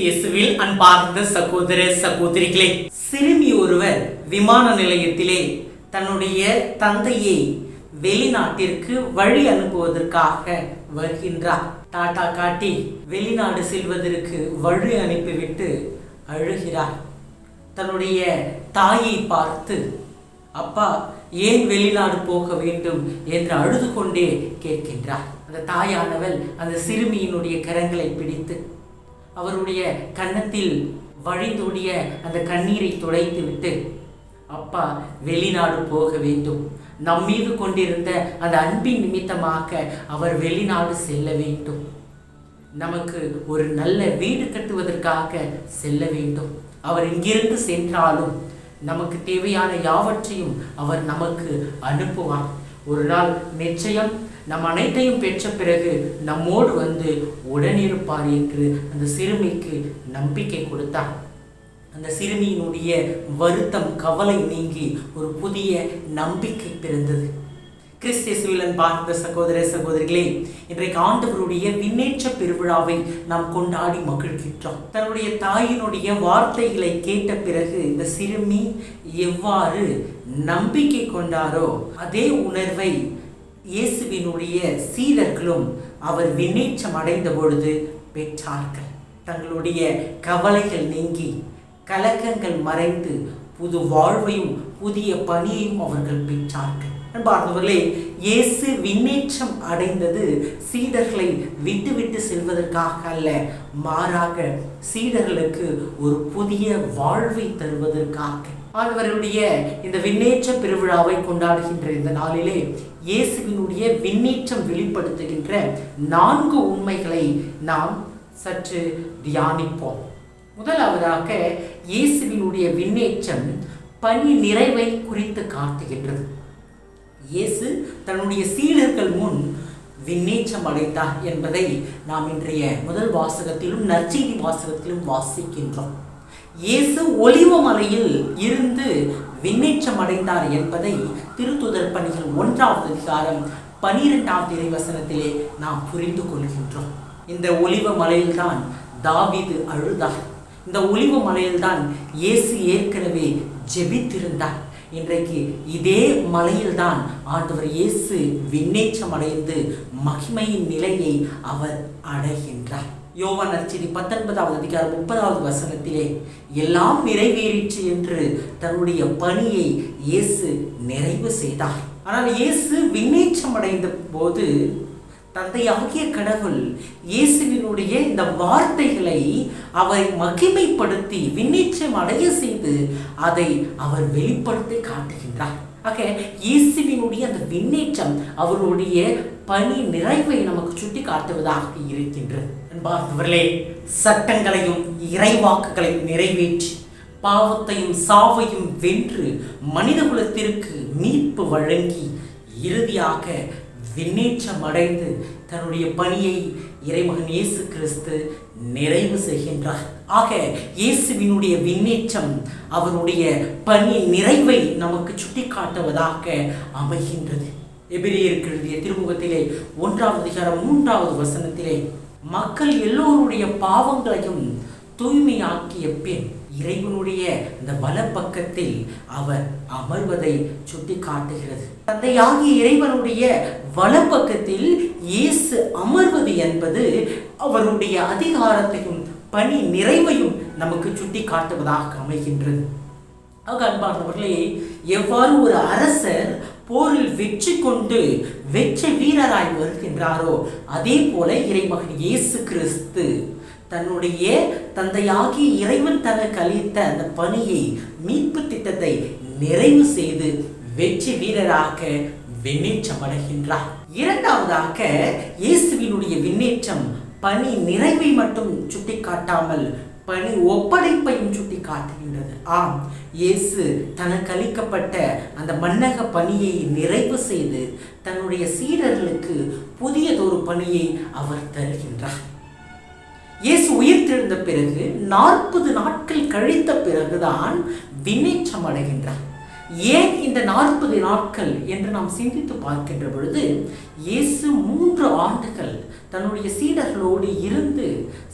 இயேசுவில் அன்பார்ந்த சகோதர சகோதரிகளே, சிறுமி ஒருவர் விமான நிலையத்திலே தன்னுடைய தந்தையை வெளிநாட்டிற்கு வழி அனுப்புவதற்காக வருகின்றார். டாடா காட்டி வெளிநாடு செல்வதற்கு வழி அனுப்பிவிட்டு அழுகிறார். தன்னுடைய தாயை பார்த்து, அப்பா ஏன் வெளிநாடு போக வேண்டும் என்று அழுது கொண்டே கேட்கின்றார். அந்த தாயானவள் அந்த சிறுமியினுடைய கரங்களை பிடித்து அவருடைய கன்னத்தில் வழிந்தோடிய அந்த கண்ணீரை துடைத்து விட்டு, அப்பா வெளிநாடு போக வேண்டும், நம் மீது கொண்டிருந்த அந்த அன்பின் நிமித்தமாக அவர் வெளிநாடு செல்ல வேண்டும், நமக்கு ஒரு நல்ல வீடு கட்டுவதற்காக செல்ல வேண்டும், அவர் இங்கிருந்து சென்றாலும் நமக்கு தேவையான யாவற்றையும் அவர் நமக்கு அனுப்புவார், ஒரு நாள் நிச்சயம் நம் அனைத்தையும் பெற்ற பிறகு நம்மோடு வந்து உடனிருப்பார் என்று அந்த சிறுமிக்கு நம்பிக்கை கொடுத்தார். அந்த சிறுமியினுடைய வருத்தம், கவலை நீங்கி ஒரு புதிய நம்பிக்கை பிறந்தது. கிறிஸ்தேசுவிலன் பார்த்த சகோதர சகோதரிகளே, இன்றைக்கு ஆண்டவருடைய விண்ணேற்ற பெருவிழாவை நாம் கொண்டாடி மகிழ்கின்றோம். தன்னுடைய தாயினுடைய வார்த்தைகளை கேட்ட பிறகு இந்த சிறுமி எவ்வாறு நம்பிக்கை கொண்டாரோ அதே உணர்வை இயேசுவினுடைய சீடர்களும் அவர் விண்ணேற்றம் அடைந்த பொழுது பெற்றார்கள். தங்களுடைய கவலைகள் நீங்கி கலக்கங்கள் மறைந்து புது வாழ்வையும் புதிய பணியையும் அவர்கள் பெற்றார்கள். அன்பார்ந்தவர்களே, இயேசு விண்ணேற்றம் அடைந்தது சீடர்களை விட்டு செல்வதற்காக அல்ல, மாறாக சீடர்களுக்கு ஒரு புதிய வாழ்வை தருவதற்காக. ஆண்டவருடைய இந்த விண்ணேற்ற பெருவிழாவை கொண்டாடுகின்ற இந்த நாளிலே இயேசுவினுடைய விண்ணேற்றம் வெளிப்படுத்துகின்ற 4 உண்மைகளை நாம் சற்று தியானிப்போம். முதலாவதாக, இயேசுவினுடைய விண்ணேற்றம் பணி நிறைவை குறித்து காட்டுகின்றது. இயேசு தன்னுடைய சீடர்கள் முன் விண்ணேற்றம் அடைந்தார் என்பதை நாம் இன்றைய முதல் வாசகத்திலும் நற்செய்தி வாசகத்திலும் வாசிக்கின்றோம். இயேசு ஒலிவ மலையில் இருந்து விண்ணேற்றம் அடைந்தார் என்பதை திருத்துதர் பணிகள் 1வது அதிகாரம் 12வது இறைவசனத்திலே நாம் புரிந்து கொள்கின்றோம். இந்த ஒலிவ மலையில்தான் தாவீது அழுதார். இந்த ஒலிவ மலையில்தான் இயேசு ஏற்கனவே ஜெபித்திருந்தார். இன்றைக்கு இதே மலையில்தான் ஆண்டவர் இயேசு விண்ணேற்றம் அடைந்து மகிமையின் நிலையை அவர் அடைகின்றார். யோவான் நற்செய்தி 19வது அதிகாரம் 30வது வசனத்திலே எல்லாம் நிறைவேறிற்று என்று தன்னுடைய பணியை இயேசு நிறைவு செய்தார். ஆனால் இயேசு விண்ணேற்றம் அடைந்த போது தந்தையாகிய கடவுள் இயேசுவினுடைய இந்த வார்த்தைகளை அவரை மகிமைப்படுத்தி விண்ணேற்றம் அடைய செய்து அதை அவர் வெளிப்படுத்தி காட்டுகின்றார். ஆக இயேசுவினுடைய அந்த விண்ணேற்றம் அவருடைய பணி நிறைவை நமக்கு சுட்டி காட்டுவதாக இருக்கின்றது. அன்பார்ந்தவர்களே, சட்டங்களையும் இறைவாக்குகளையும் நிறைவேற்றி பாவத்தையும் சாவையும் வென்று மனித குலத்திற்கு மீட்பு வழங்கி இறுதியாக விண்ணேற்றம் அடைந்து தன்னுடைய பணியை இறைமகன் இயேசு கிறிஸ்து நிறைவு செய்கின்றார். ஆக இயேசுவினுடைய விண்ணேற்றம் அவருடைய பணி நிறைவை நமக்கு சுட்டி காட்டுவதாக அமைகின்றது. எபிரேயருக்கு எழுதிய திருமுகத்திலே 1வது அதிகாரம் 3வது வசனத்திலே மக்கள் எல்லோருடைய பாவங்களையும் தூய்மையாக்கிய பின் இறைவனுடைய இந்த வலப்பக்கத்தில் அவர் அமர்வதை சுட்டி காட்டுகிறது. தந்தையாகிய இறைவனுடைய வலப்பக்கத்தில் இயேசு அமர்வது என்பது அவருடைய அதிகாரத்தையும் பணி நிறைவையும் நமக்கு சுட்டி காட்டுவதாக அமைகின்றது. ஆக அன்பார்ந்தவர்களே, எவ்வாறு ஒரு அரசர் போரில் வெற்றி கொண்டு வெற்றி வீரராய் வருகின்றாரோ அதே போல இறைமகன் இயேசு கிறிஸ்து தன்னுடைய தந்தையாகிய இறைவன் தனக்கு அளித்த அந்த பணியை, மீட்பு திட்டத்தை நிறைவு செய்து வெற்றி வீரராக விண்ணேற்றம் அடைகின்றார். இரண்டாவதாக, இயேசுவினுடைய விண்ணேற்றம் பணி நிறைவை மட்டும் சுட்டி காட்டாமல் பணி ஒப்படைப்பையும் சுட்டி காட்டுகின்றது. ஆம், இயேசு தனக்கு அளிக்கப்பட்ட அந்த மன்னக பணியை நிறைவு செய்து தன்னுடைய சீடர்களுக்கு புதியதொரு பணியை அவர் தருகின்றார். இயேசு உயிர்த்தெழுந்த பிறகு 40 நாட்கள் கழித்த பிறகுதான் விண்ணேற்றம் அடைகின்றார். ஏன் இந்த 40 நாட்கள் என்று நாம் சிந்தித்து பார்க்கின்ற பொழுது, இயேசு 3 ஆண்டுகள் தன்னுடைய சீடர்களோடு இருந்து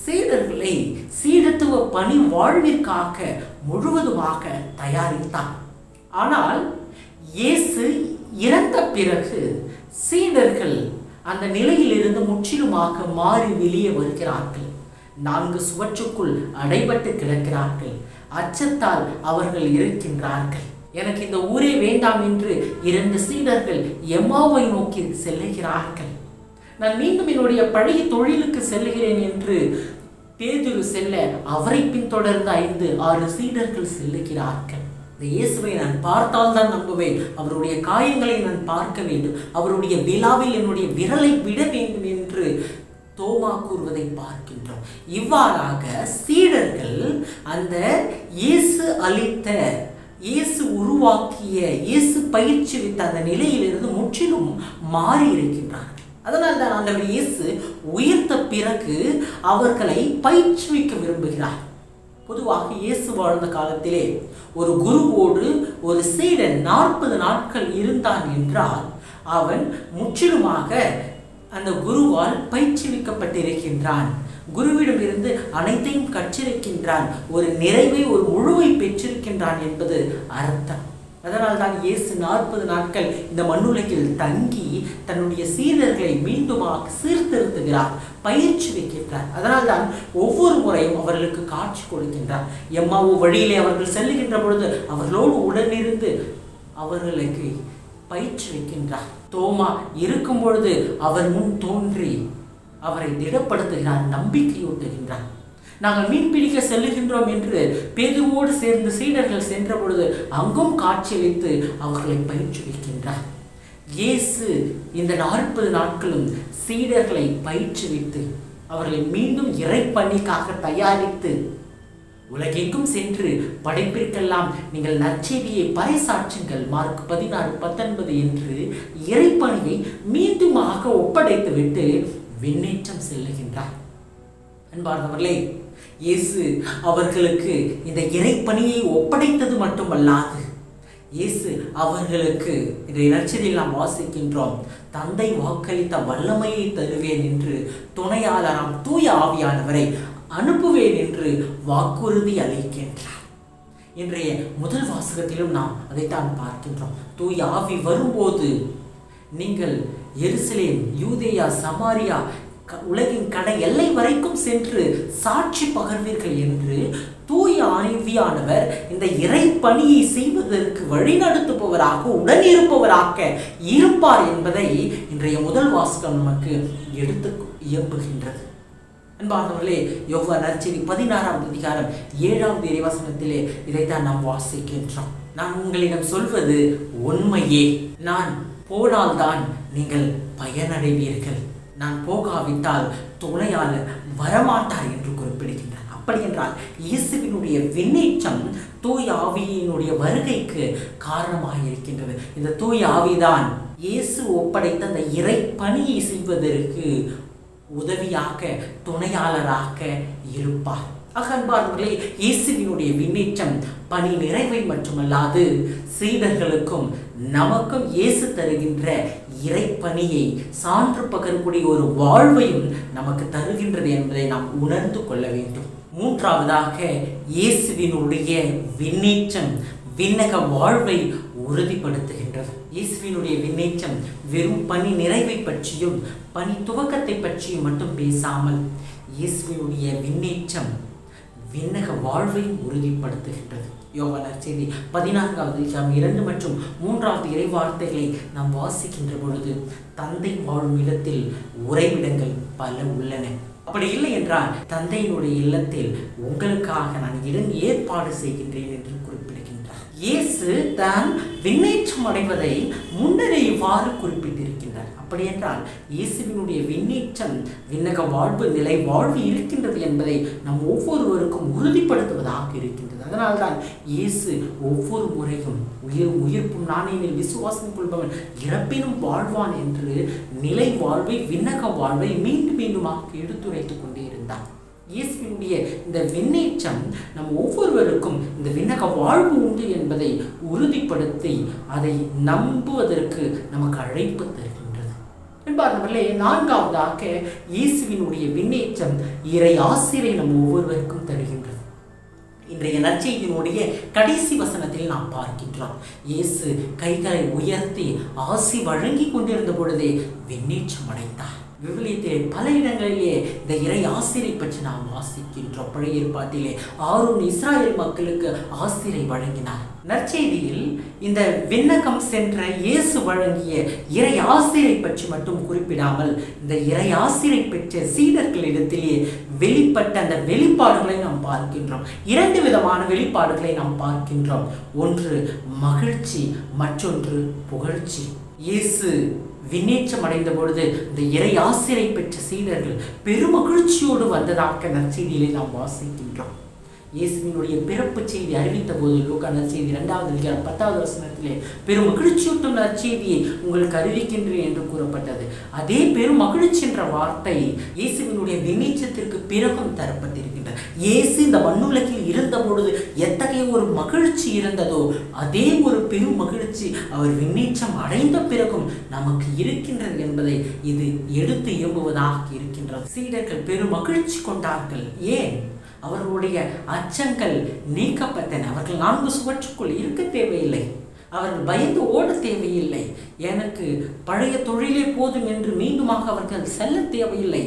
சீடர்களை சீடத்து பணி வாழ்விற்காக முழுவதுமாக தயாரித்தார். ஆனால் இயேசு இறந்த பிறகு சீடர்கள் அந்த நிலையிலிருந்து முற்றிலுமாக மாறி வெளியே வருகிறார்கள். 4 சுவற்றுக்குள் அடைபட்டு கிடக்கிறார்கள். அச்சத்தால் அவர்கள் இருக்கின்றார்கள். எனக்கு இந்த ஊரே வேண்டாம் என்று 2 சீடர்கள் எம்மாவை நோக்கி செல்லுகிறார்கள். நான் மீண்டும் என்னுடைய பழைய தொழிலுக்கு செல்லுகிறேன் என்று பேதுரு செல்ல அவரை பின்தொடர்ந்து 5-6 சீடர்கள் செல்லுகிறார்கள். இந்த இயேசுவை நான் பார்த்தால் தான் நம்புவேன். அவருடைய காயங்களை நான் பார்க்க வேண்டும். அவருடைய விழாவில் என்னுடைய விரலை விட வேண்டும் என்று தோமா கூறுவதை பார்க்கின்றோம். இவ்வாறாக சீடர்கள் அந்த இயேசு அளித்த, இயேசு உருவாக்கிய, இயேசு பயிற்சிவித்த அந்த நிலையிலிருந்து முற்றிலும் மாறி இருக்கின்றார்கள். அதனால் தான் ஆண்டவர் இயேசு உயிர்த்த பிறகு அவர்களை பயிற்றுவிக்க விரும்புகிறார். பொதுவாக இயேசு வாழ்ந்த காலத்திலே ஒரு குருவோடு ஒரு சீடன் 40 நாட்கள் இருந்தான் என்றால் அவன் முற்றிலுமாக அந்த குருவால் பயிற்றுவிக்கப்பட்டிருக்கின்றான். குருவிடம் இருந்து அனைத்தையும் கற்றிருக்கின்றான். ஒரு நிறைவை, ஒரு முழுவை பெற்றிருக்கின்றான் என்பது அர்த்தம். அதனால் தான் இயேசு 40 நாட்கள் இந்த மண்ணுலகில் தங்கி தன்னுடைய சீடர்களை மீண்டுமாக சீர்திருத்துகிறார், பயிற்சி வைக்கின்றார். அதனால் தான் ஒவ்வொரு முறையும் அவர்களுக்கு காட்சி கொடுக்கின்றார். எம்மாவு வழியிலே அவர்கள் செல்லுகின்ற பொழுது அவர்களோடு உடனிருந்து அவர்களுக்கு பயிற்சி வைக்கின்றார். தோமா இருக்கும் பொழுது அவர் முன் தோன்றி அவரை திடப்படுத்துகிறார், நம்பிக்கையூட்டுகின்றார். நாங்கள் மீன் பிடிக்க செல்லுகின்றோம் என்று பேதுருவோடு சேர்ந்து சீடர்கள் சென்ற பொழுது அங்கும் காட்சியளித்து அவர்களை பயிற்றுவிக்கின்றார். இயேசு இந்த 40 நாட்களும் சீடர்களை பயிற்றுவித்து அவர்களை மீண்டும் இறைப்பணிக்காக தயாரித்து உலகெங்கும் சென்று படைப்பிற்கெல்லாம் நீங்கள் நற்செய்தியை பறைசாற்றுங்கள், மார்க் 16:19 என்று இறைப்பணியை மீண்டுமாக ஒப்படைத்து விட்டு விண்ணேற்றம் செல்லுகின்றார். அன்பார்ந்தவர்களே, இயேசு அவர்களுக்கு இந்த இறைப்பணியை ஒப்படைத்தது மட்டுமல்லாது இயேசு அவர்களுக்கு இதை நற்செய்தியில் நாம் வாசிக்கின்றோம், தந்தை வாக்களித்த வல்லமையை தருவேன் என்று துணையாளராம் தூய ஆவியானவரை அனுப்புவேன் என்று வாக்குறுதி அளிக்கின்றார். இன்றைய முதல் வாசகத்திலும் நாம் அதைத்தான் பார்க்கின்றோம். தூய ஆவி வரும்போது நீங்கள் எருசலேம், யூதேயா, சமாரியா, உலகின் கடை எல்லை வரைக்கும் சென்று சாட்சி பகர்வீர்கள் என்று தூய ஆவியானவர் இந்த இறைப்பணியை செய்வதற்கு வழிநடத்துபவராக, உடனிருப்பவராக இருப்பார் என்பதை இன்றைய முதல் வாசகம் நமக்கு எடுத்து இயம்புகின்றது. அன்பானவர்களே, யோவான் நற்செய்தி 16ஆம் அதிகாரம் 7ஆவது இறைவசனத்திலே இதைத்தான் நாம் வாசிக்கின்றோம். நான் உங்களிடம் சொல்வது உண்மையே, நான் போனால்தான் நீங்கள் பயனடைவீர்கள், நான் போகாவிட்டால் துணையாளர் வரமாட்டார் என்று குறிப்பிடுகின்றார். அப்படி என்றால் இயேசுவினுடைய விண்ணேற்றம் தூய ஆவியினுடைய வருகைக்கு காரணமாக இருக்கின்றது. இந்த தூய ஆவிதான் இயேசு ஒப்படைத்த அந்த இறை பணியை செய்வதற்கு உதவியாக, துணையாளராக இருப்பார். அன்பார்ந்தவர்களே, இயேசுவினுடைய விண்ணேற்றம் பணி நிறைவை மட்டுமல்லாது சீடர்களுக்கும் நமக்கும் இயேசு தருகின்ற இறைப்பணியை சான்று பகரக்கூடிய ஒரு வாழ்வையும் நமக்கு தருகின்றது என்பதை நாம் உணர்ந்து கொள்ள வேண்டும். மூன்றாவதாக, இயேசுவினுடைய விண்ணேற்றம் விண்ணக வாழ்வை உறுதிப்படுத்துகின்றது. இயேசுவினுடைய விண்ணேற்றம் வெறும் பணி நிறைவை பற்றியும் பணி துவக்கத்தை பற்றியும் மட்டும் பேசாமல் இயேசுவினுடைய விண்ணேற்றம் விண்ணக வாழ்வை உறுதிப்படுத்துகின்றது. யோவான் நற்செய்தி 14ஆவது அதிகாரம் 2 மற்றும் 3ஆவது இறைவார்த்தைகளை நாம் வாசிக்கின்ற பொழுது, தந்தை வாழும் இடத்தில் உறைவிடங்கள் பல உள்ளன, அப்படி இல்லை என்றால் தந்தையினுடைய இல்லத்தில் உங்களுக்காக நான் இடம் ஏற்பாடு செய்கின்றேன் என்று குறிப்பிடுகின்றார். இயேசு தான் விண்ணேற்றம் அடைவதை முன்னரே இவ்வாறு குறிப்பிட்டிருக்கின்றார். அப்படி என்றால் இயேசுவினுடைய விண்ணேற்றம் விண்ணக வாழ்வு, நிலை வாழ்வு இருக்கின்றது என்பதை நம் ஒவ்வொருவருக்கும் உறுதிப்படுத்துவதாக இருக்கின்றது. அதனால்தான் இயேசு ஒவ்வொரு முறையும் உயிர்ப்பும் நானேனில் விசுவாசம் கொள்பவன் இறப்பினும் வாழ்வான் என்று நிலை வாழ்வை, விண்ணக வாழ்வை மீண்டும் மீண்டுமாக எடுத்துரைத்துக் கொண்டே இருந்தார். இயேசுவினுடைய இந்த விண்ணேற்றம் நம் ஒவ்வொருவருக்கும் இந்த விண்ணக வாழ்வு உண்டு என்பதை உறுதிப்படுத்தி அதை நம்புவதற்கு நமக்கு அழைப்பு தருகின்றது. என்பார்களே, நான்காவதாக இயேசுவினுடைய விண்ணேற்றம் இறை ஆசிரை நம் ஒவ்வொருவருக்கும் தருகின்றது. இன்றைய நற்செய்தியினுடைய கடைசி வசனத்தில் நாம் பார்க்கின்றோம். இயேசு கைகளை உயர்த்தி ஆசி வழங்கி கொண்டிருந்த பொழுதே விண்ணேற்றம் அடைந்தார். விவிலியத்திலே பல இடங்களிலே இந்த இறை ஆசிரை பற்றி நாம் வாசிக்கின்றோம். பழைய ஏற்பாட்டிலே ஆரோன் இஸ்ராயேல் மக்களுக்கு ஆசிரை வழங்கினார். நற்செய்தியில் இந்த விண்ணகம் சென்ற இயேசு வழங்கிய இறை ஆசிரை பற்றி மட்டும் குறிப்பிடாமல் இந்த இறை ஆசிரை பெற்ற சீடர்களிடத்திலே வெளிப்பட்ட அந்த வெளிப்பாடுகளை நாம் பார்க்கின்றோம். 2 விதமான வெளிப்பாடுகளை நாம் பார்க்கின்றோம். ஒன்று மகிழ்ச்சி, மற்றொன்று புகழ்ச்சி. இயேசு விண்ணேற்றம் அடைந்த பொழுது இந்த இறை ஆசிரை பெற்ற சீடர்கள் பெருமகிழ்ச்சியோடு வந்ததாக நற்செய்தியிலே நாம் வாசிக்கின்றோம். இயேசுவினுடைய பிறப்பு செய்தி அறிவித்த போது லூக்கா நற்செய்தி 2வது அதிகாரம் 10வது வசனத்திலே பெரும் மகிழ்ச்சியூட்டும் நற்செய்தியை உங்களுக்கு அறிவிக்கின்றேன் என்று கூறப்பட்டது. அதே பெரும் மகிழ்ச்சி என்ற வார்த்தை இயேசுவினுடைய விண்ணேற்றத்திற்கு பிறகும் தரப்பட்டிருக்கின்றது. இயேசு இந்த மண்ணுலகில் இருந்த பொழுது எத்தகைய ஒரு மகிழ்ச்சி இருந்ததோ அதே ஒரு பெரும் மகிழ்ச்சி அவர் விண்ணேற்றம் அடைந்த பிறகும் நமக்கு இருக்கின்றது என்பதை இது எடுத்து இயம்புவதாக இருக்கின்றது. சீடர்கள் பெரும் மகிழ்ச்சி கொண்டார்கள். ஏன்? அவர்களுடைய அச்சங்கள் நீக்கப்பட்டன. அவர்கள் 4 சுவற்றுக்குள் இருக்க தேவையில்லை. அவர்கள் பயந்து ஓட தேவையில்லை. எனக்கு பழைய தொழிலே போதும் என்று மீண்டுமாக அவர்கள் செல்ல தேவையில்லை.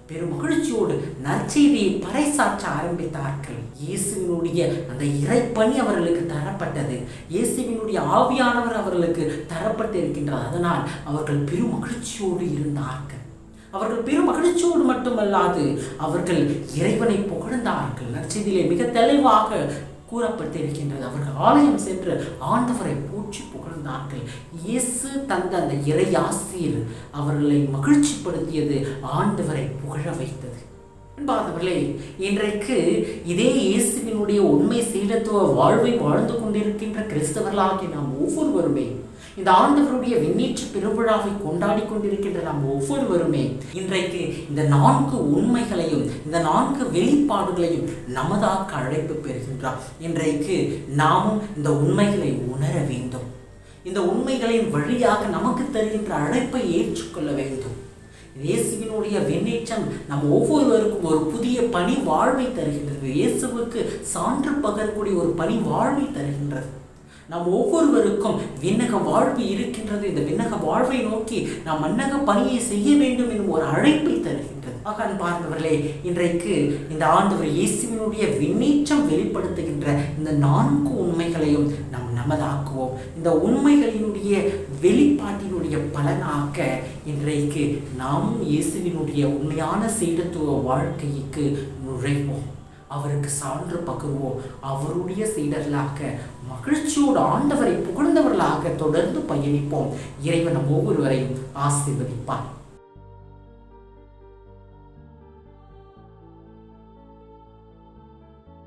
பெரும் மகிழ்ச்சியோடு நற்செய்தியை பறைசாற்ற ஆரம்பித்தார்கள். இயேசுவினுடைய அந்த இறைப்பணி அவர்களுக்கு தரப்பட்டது. இயேசுவினுடைய ஆவியானவர் அவர்களுக்கு தரப்பட்டிருக்கின்றார். அதனால் அவர்கள் பெரும் மகிழ்ச்சியோடு இருந்தார்கள். அவர்கள் பெரும் மகிழ்ச்சியோடு மட்டுமல்லாது அவர்கள் இறைவனை புகழ்ந்தார்கள். நற்செய்தியிலே மிக தெளிவாக கூறப்பட்டிருக்கின்றது. அவர்கள் ஆலயம் சென்று ஆண்டவரை போற்றி புகழ்ந்தார்கள். இயேசு தந்த அந்த இறை ஆசிர் அவர்களை மகிழ்ச்சிப்படுத்தியது, ஆண்டவரை புகழ வைத்தது. அன்பானவர்களே, இன்றைக்கு இதே இயேசுவினுடைய உண்மை சீடத்துவ வாழ்வை வாழ்ந்து கொண்டிருக்கின்ற கிறிஸ்தவர்களாகிய நாம் ஒவ்வொருவருமே இந்த ஆண்டவருடைய விண்ணேற்ற பெருவிழாவை கொண்டாடி கொண்டிருக்கின்ற நாம் ஒவ்வொருவருமே இன்றைக்கு இந்த 4 உண்மைகளையும் இந்த 4 வெளிப்பாடுகளையும் நமதாக்க அழைப்பு பெறுகின்றார். இன்றைக்கு நாமும் இந்த உண்மைகளை உணர வேண்டும். இந்த உண்மைகளின் வழியாக நமக்கு தருகின்ற அழைப்பை ஏற்றுக்கொள்ள வேண்டும். இயேசுவினுடைய விண்ணேற்றம் நம் ஒவ்வொருவருக்கும் ஒரு புதிய பணி வாழ்வை தருகின்றது. இயேசுவுக்கு சான்று பகரக்கூடிய ஒரு பணி வாழ்வை தருகின்றது. நாம் ஒவ்வொருவருக்கும் விண்ணக வாழ்வு இருக்கின்றது. இந்த விண்ணக வாழ்வை நோக்கி நாம் மன்னக பணியை செய்ய வேண்டும் என்னும் ஒரு அழைப்பை தருகின்றது. ஆக அன்பார்ந்தவர்களே, இன்றைக்கு இந்த ஆண்டவர் இயேசுவினுடைய விண்ணேற்றம் வெளிப்படுத்துகின்ற இந்த 4 உண்மைகளையும் நாம் நமதாக்குவோம். இந்த உண்மைகளினுடைய வெளிப்பாட்டினுடைய பலனாக இன்றைக்கு நாம் இயேசுவினுடைய உண்மையான சீடத்துவ வாழ்க்கைக்கு நுழைவோம். அவருக்கு சான்று பகிர்வோம். அவருடைய சீடர்களாக மகிழ்ச்சியோடு ஆண்டவரை புகழ்ந்தவர்களாக தொடர்ந்து பயணிப்போம். இறைவன் நம் ஒவ்வொருவரையும் ஆசீர்வதிப்பார்.